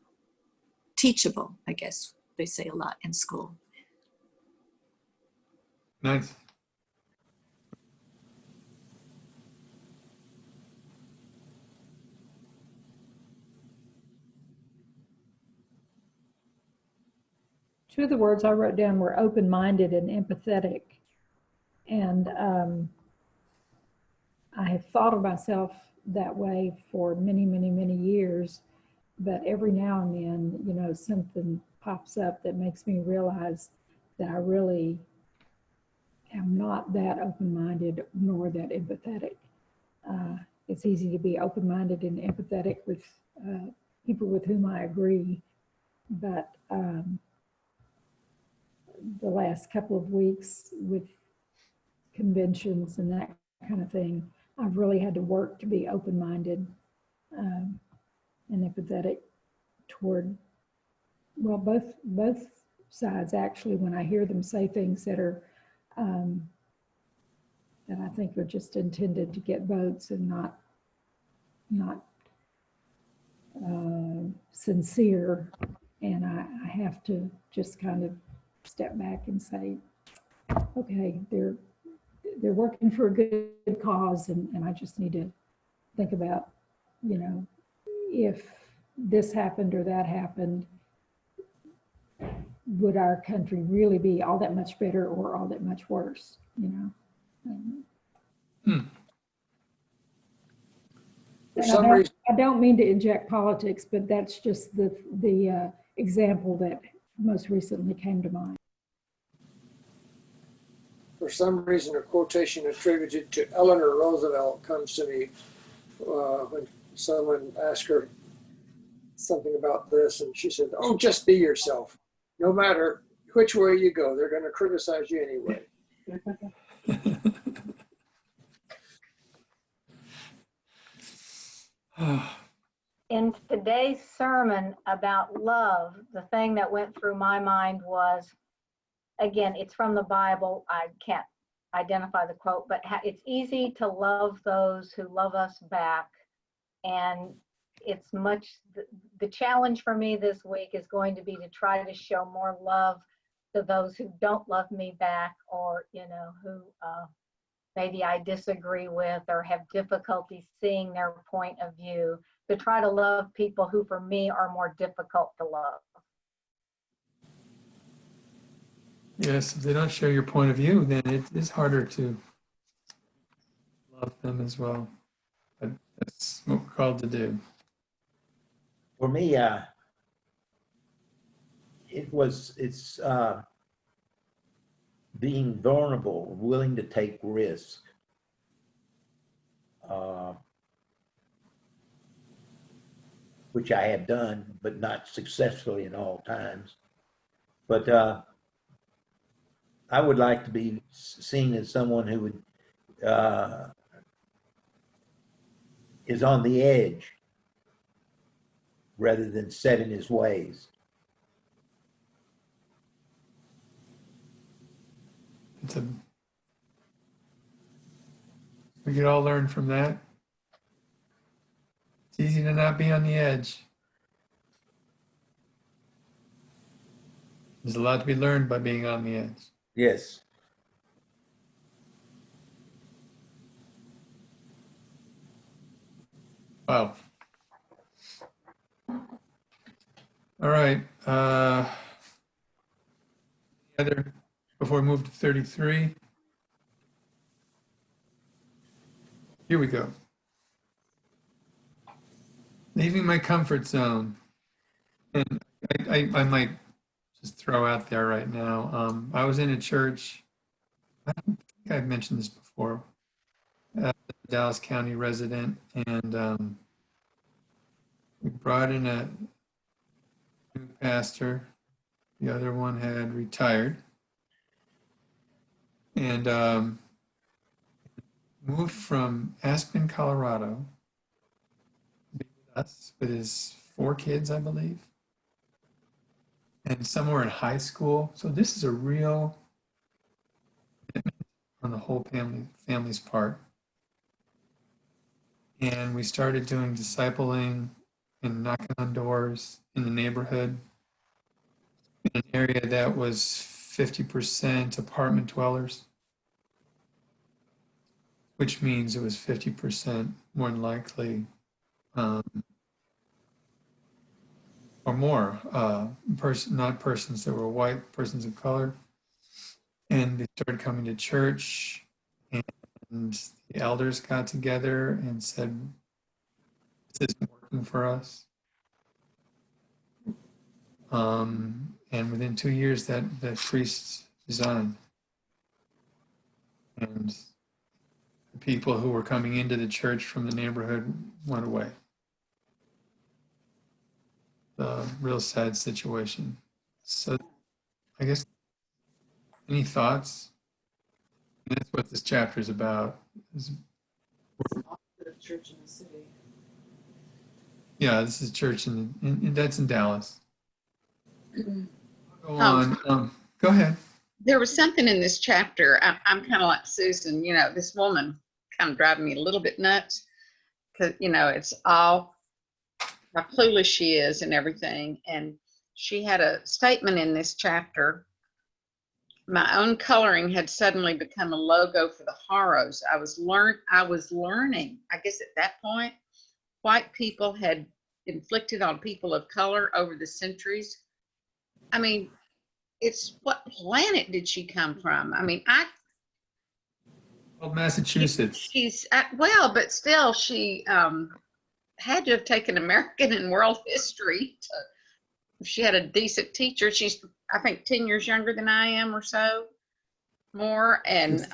teachable, I guess they say a lot in school. Nice. Two of the words I wrote down were open-minded and empathetic. And I have thought of myself that way for many, many, many years. But every now and then, you know, something pops up that makes me realize that I really am not that open-minded nor that empathetic. It's easy to be open-minded and empathetic with people with whom I agree. But the last couple of weeks with conventions and that kind of thing, I've really had to work to be open-minded and empathetic toward, well, both sides actually, when I hear them say things that are, that I think are just intended to get votes and not sincere. And I have to just kind of step back and say, okay, they're working for a good cause, and I just need to think about, you know, if this happened or that happened, would our country really be all that much better or all that much worse, you know? For some reason, I don't mean to inject politics, but that's just the example that most recently came to mind. for some reason, a quotation attributed to Eleanor Roosevelt comes to me when someone asked her something about this, and she said, "Oh, just be yourself. No matter which way you go, they're going to criticize you anyway." In today's sermon about love, the thing that went through my mind was, again, it's from the Bible. I can't identify the quote, but it's easy to love those who love us back. And it's much, the challenge for me this week is going to be to try to show more love to those who don't love me back, or, you know, who maybe I disagree with or have difficulty seeing their point of view, to try to love people who for me are more difficult to love. Yes, if they don't share your point of view, then it is harder to love them as well. But that's what we're called to do. For me, it's being vulnerable, willing to take risk. Which I have done, but not successfully in all times. But I would like to be seen as someone who would is on the edge rather than set in his ways. We could all learn from that. It's easy to not be on the edge. There's a lot to be learned by being on the edge. Yes. Wow. All right. Other, before we move to 33. Here we go. Leaving my comfort zone. And I might just throw out there right now. I was in a church, I don't think I've mentioned this before, Dallas County resident, and we brought in a new pastor. The other one had retired. And moved from Aspen, Colorado, to be with us with his 4 kids, I believe. And some were in high school. So this is a real commitment on the whole family's part. And we started doing discipling and knocking on doors in the neighborhood in an area that was 50% apartment dwellers, which means it was 50% more than likely or more not persons that were white, persons of color. And they started coming to church, and the elders got together and said, this isn't working for us. And within 2 years, that priest resigned. And the people who were coming into the church from the neighborhood went away. A real sad situation. So I guess, any thoughts? And that's what this chapter is about. The church in the city. Yeah, this is church in that's in Dallas. Go on. Go ahead. There was something in this chapter. I'm kind of like Susan, you know, this woman kind of driving me a little bit nuts because, you know, it's all how clueless she is and everything. And she had a statement in this chapter. My own coloring had suddenly become a logo for the Haros. I was learning, I guess at that point, white people had inflicted on people of color over the centuries. I mean, it's what planet did she come from? I mean, Well, Massachusetts. She's well, but still, she had to have taken American and world history. If she had a decent teacher, she's I think 10 years younger than I am or so, more. And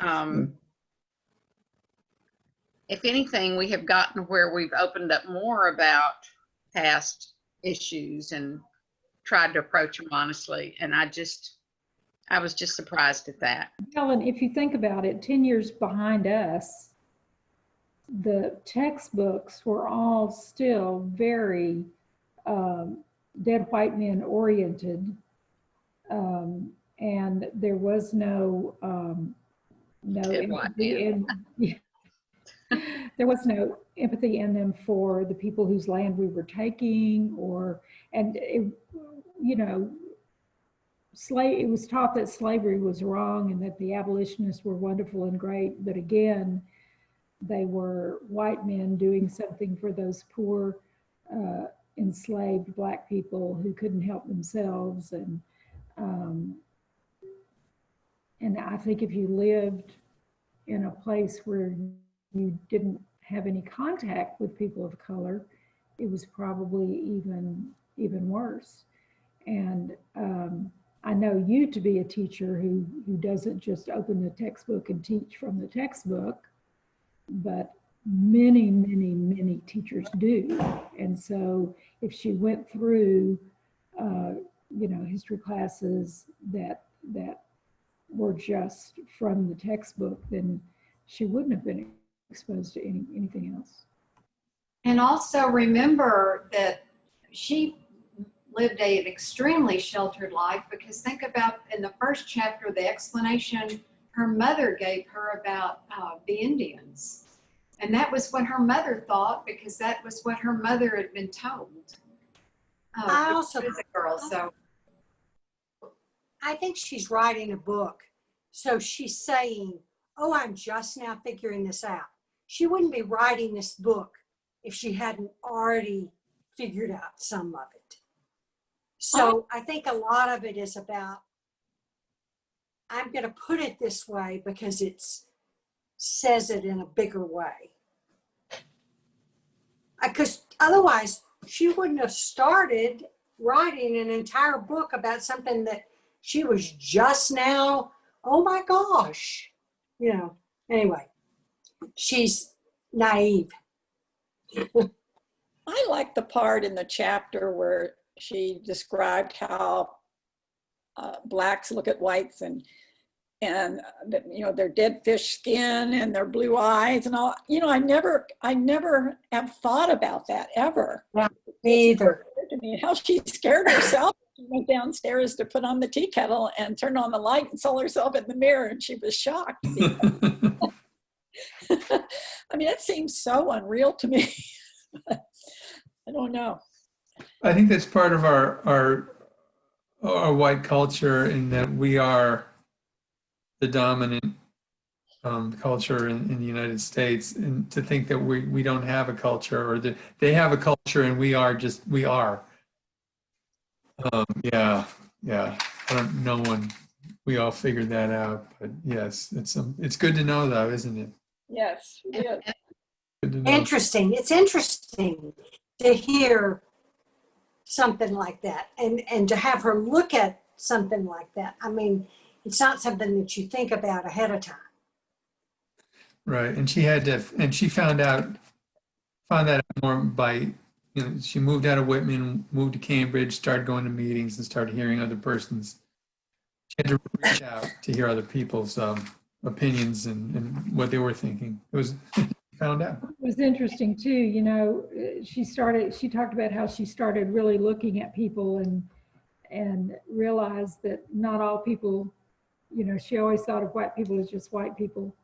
if anything, we have gotten where we've opened up more about past issues and tried to approach them honestly. And I was just surprised at that. Helen, if you think about it, 10 years behind us, the textbooks were all still very dead white men oriented. And there was no empathy there was no empathy in them for the people whose land we were taking, it was taught that slavery was wrong and that the abolitionists were wonderful and great, but again, they were white men doing something for those poor enslaved Black people who couldn't help themselves. And I think if you lived in a place where you didn't have any contact with people of color, it was probably even worse. And I know you to be a teacher who doesn't just open the textbook and teach from the textbook, but many, many, many teachers do. And so if she went through, history classes that were just from the textbook, then she wouldn't have been exposed to anything else. And also remember that she lived an extremely sheltered life, because think about in the first chapter, the explanation her mother gave her about the Indians. And that was what her mother thought, because that was what her mother had been told. I also as a girl, so. I think she's writing a book. So she's saying, oh, I'm just now figuring this out. She wouldn't be writing this book if she hadn't already figured out some of it. So I think a lot of it is about, I'm going to put it this way because it says it in a bigger way. Because otherwise, she wouldn't have started writing an entire book about something that she was just now, oh my gosh, you know. Anyway, she's naive. I like the part in the chapter where she described how blacks look at whites and their dead fish skin and their blue eyes and all. I never have thought about that ever. Yeah, me either. To me, how she scared herself. She went downstairs to put on the tea kettle and turned on the light and saw herself in the mirror, and she was shocked. I mean, that seems so unreal to me. I don't know. I think that's part of our white culture, in that we are the dominant culture in the United States, and to think that we don't have a culture, or that they have a culture and we are. Yeah. We all figured that out, but yes, it's good to know though, isn't it? Yes, it is. Good to know. Interesting. It's interesting to hear something like that and to have her look at something like that. I mean, it's not something that you think about ahead of time. Right, and she found out more by, she moved out of Whitman, moved to Cambridge, started going to meetings and started hearing other persons. She had to reach out to hear other people's opinions and what they were thinking. It was found out. It was interesting too, she talked about how she started really looking at people and realized that not all people, she always thought of white people as just white people.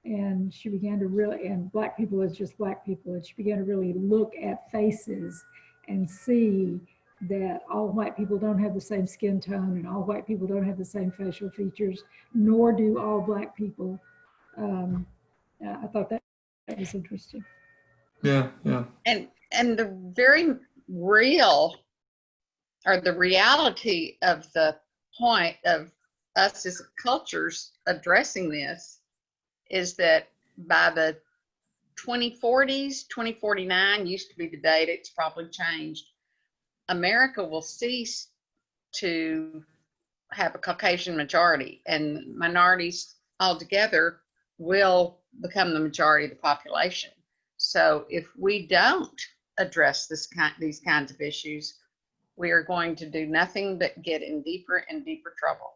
And she began to and black people as just black people. And she began to really look at faces and see that all white people don't have the same skin tone, and all white people don't have the same facial features, nor do all black people. I thought that was interesting. Yeah. And the very real, or the reality of the point of us as cultures addressing this is that by the 2040s, 2049 used to be the date, it's probably changed, America will cease to have a Caucasian majority, and minorities altogether will become the majority of the population. So if we don't address these kinds of issues, we are going to do nothing but get in deeper and deeper trouble.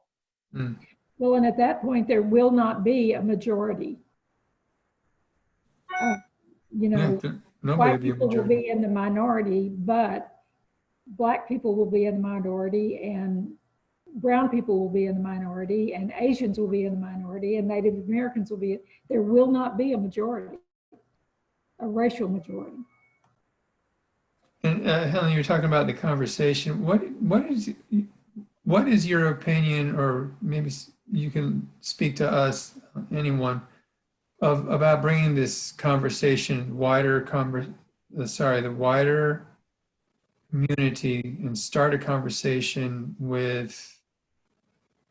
Mm. Well, and at that point, there will not be a majority. Nobody White will be a people will majority. be in the minority, but black people will be in the minority, and brown people will be in the minority, and Asians will be in the minority, and Native Americans will be. There will not be a majority, a racial majority. And Helen, you're talking about the conversation. What is your opinion, or maybe you can speak to us, anyone, about bringing this conversation the wider community, and start a conversation with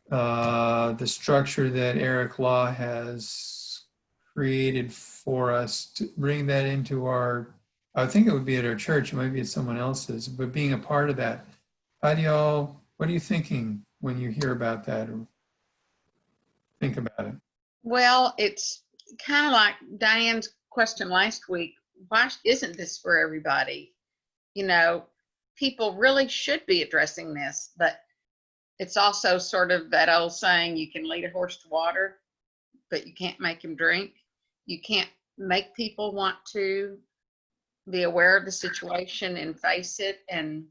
the structure that Eric Law has created for us, to bring that into I think it would be at our church, it might be at someone else's, but being a part of that. What are you thinking when you hear about that or think about it? Well, it's kind of like Diane's question last week. Why isn't this for everybody? People really should be addressing this, but it's also sort of that old saying, you can lead a horse to water, but you can't make him drink. You can't make people want to be aware of the situation and face it. And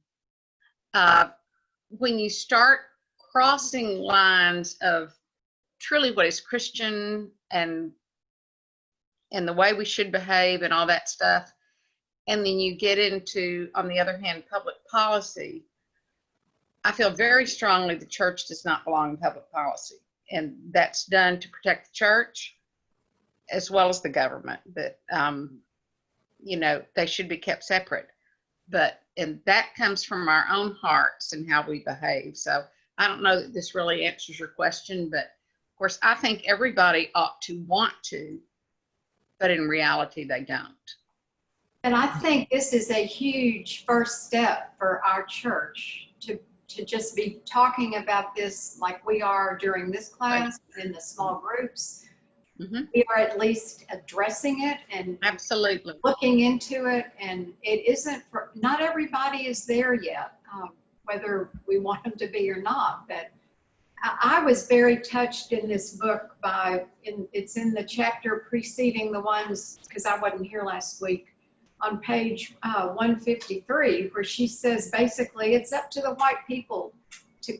when you start crossing lines of truly what is Christian and the way we should behave and all that stuff, and then you get into, on the other hand, public policy, I feel very strongly the church does not belong in public policy. And that's done to protect the church as well as the government. That, you know, they should be kept separate. And that comes from our own hearts and how we behave. So I don't know that this really answers your question, but of course, I think everybody ought to want to, but in reality, they don't. And I think this is a huge first step for our church to just be talking about this like we are during this class in the small groups. Mhm. We are at least addressing it and Absolutely. looking into it. And it isn't for, not everybody is there yet, whether we want them to be or not. But I was very touched in this book it's in the chapter preceding the ones, because I wasn't here last week, on page 153, where she says basically it's up to the white people to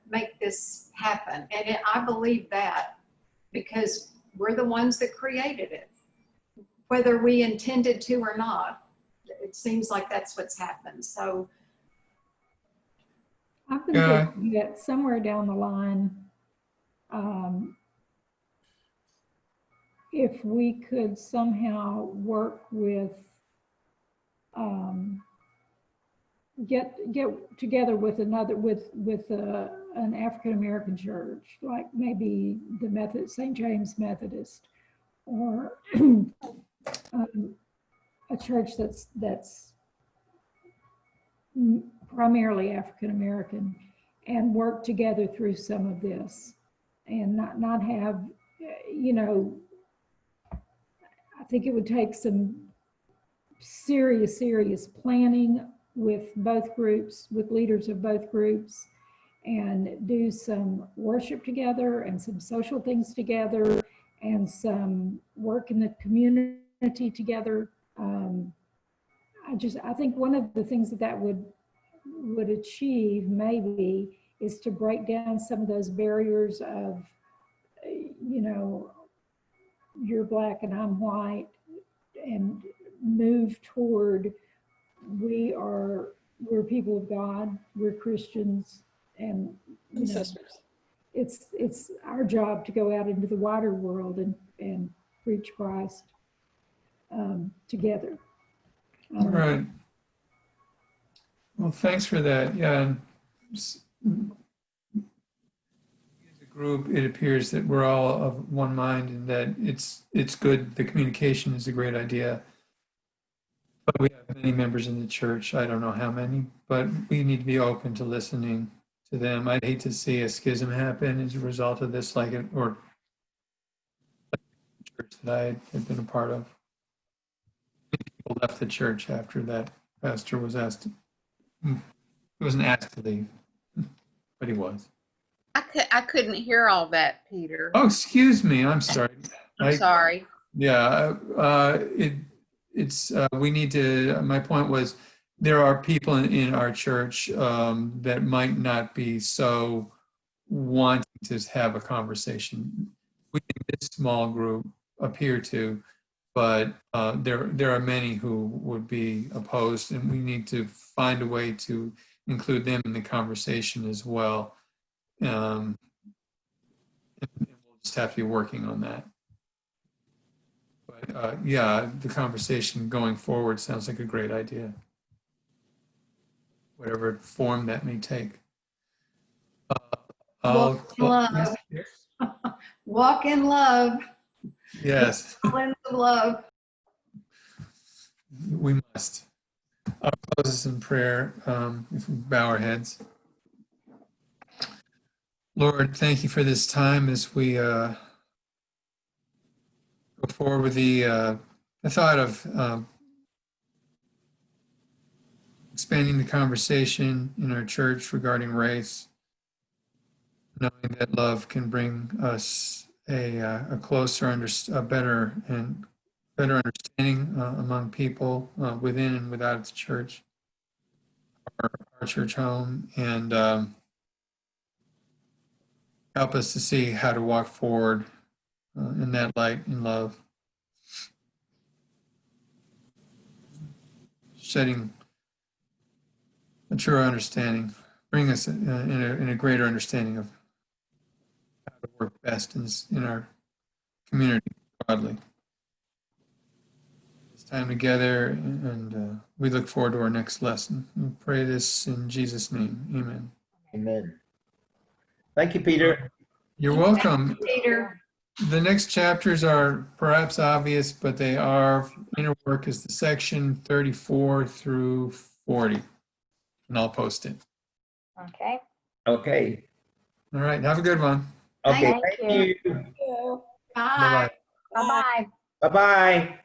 make this happen. And I believe that because we're the ones that created it, whether we intended to or not. It seems like that's what's happened. So I've been thinking that somewhere down the line, if we could somehow work with, get together with an African American church, like maybe the St. James Methodist, or a church that's primarily African American, and work together through some of this, and not have, you know, I think it would take some serious planning with both groups, with leaders of both groups, and do some worship together and some social things together and some work in the community together. I think one of the things that would achieve maybe is to break down some of those barriers of, you know, you're black and I'm white, and move toward we're people of God, we're Christians, and you know, Sisters. it's our job to go out into the wider world and preach Christ together. All right. Well, thanks for that. Yeah. As a group, it appears that we're all of one mind, and that it's good. The communication is a great idea. But we have many members in the church. I don't know how many, but we need to be open to listening to them. I'd hate to see a schism happen as a result of this, like the church that I had been a part of. People left the church after that pastor was asked. He wasn't asked to leave, but he was. I couldn't hear all that, Peter. Oh, excuse me. I'm sorry. I'm sorry. Yeah, we need to, my point was, there are people in our church that might not be so wanting to have a conversation. We think this small group appear to, but there are many who would be opposed, and we need to find a way to include them in the conversation as well. And we'll just have to be working on that. But yeah, the conversation going forward sounds like a great idea, whatever form that may take. walk in love. Yes. In love. We must. I'll close this in prayer if we bow our heads. Lord, thank you for this time as we go forward with the thought of expanding the conversation in our church regarding race, knowing that love can bring us a closer, a better understanding among people within and without the church, our church home, and help us to see how to walk forward in that light and love. Setting a true understanding bring us in a greater understanding of how to work best in our community broadly. It's time together, and we look forward to our next lesson. We pray this in Jesus' name. Amen. Amen. Thank you, Peter. You're welcome. Peter. The next chapters are perhaps obvious, but they are, inner work is the section 34 through 40. And I'll post it. Okay. Okay. All right. Have a good one. Okay. Thank Thank you. Yeah. Bye. Bye-bye. Bye-bye. Bye-bye.